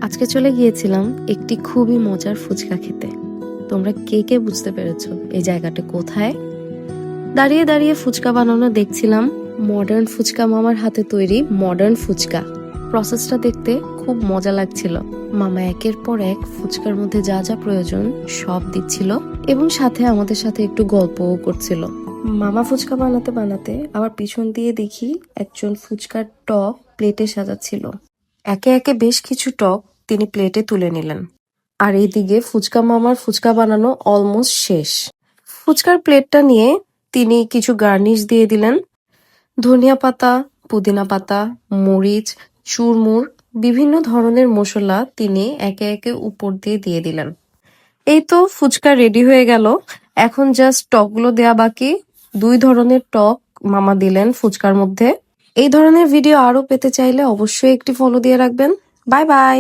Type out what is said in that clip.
আজকে চলে গিয়েছিলাম একটি খুবই মজার ফুচকা খেতে। তোমরা কে কে বুঝতে পেরেছো এই জায়গাটা কোথায়? দাঁড়িয়ে দাঁড়িয়ে ফুচকা বানানো দেখছিলাম। মডার্ন ফুচকা মামার হাতে তৈরি মডার্ন ফুচকা। প্রসেসটা দেখতে খুব মজা লাগছিল। মামা একের পর এক ফুচকার মধ্যে যা যা প্রয়োজন সব দিচ্ছিল এবং সাথে আমাদের সাথে একটু গল্পও করছিল। মামা ফুচকা বানাতে বানাতে আবার পিছন দিয়ে দেখি একজন ফুচকার টপ প্লেটে সাজাচ্ছিল। একে একে বেশ কিছু টক তিনি প্লেটে তুলে নিলেন। আর এইদিকে ফুচকা মামার ফুচকা বানানো অলমোস্ট শেষ। ফুচকার প্লেটটা নিয়ে তিনি কিছু গার্নিশ দিয়ে দিলেন। ধনিয়া পাতা, পুদিনা পাতা, মরিচ, চুরমুর, বিভিন্ন ধরনের মশলা তিনি একে একে উপর দিয়ে দিয়ে দিলেন। এই তো ফুচকা রেডি হয়ে গেল। এখন জাস্ট টকগুলো দেয়া বাকি। 2 ধরনের টক মামা দিলেন ফুচকার মধ্যে। এই ধরনের ভিডিও আরো পেতে চাইলে অবশ্যই একটি ফলো দিয়ে রাখবেন। Bye bye.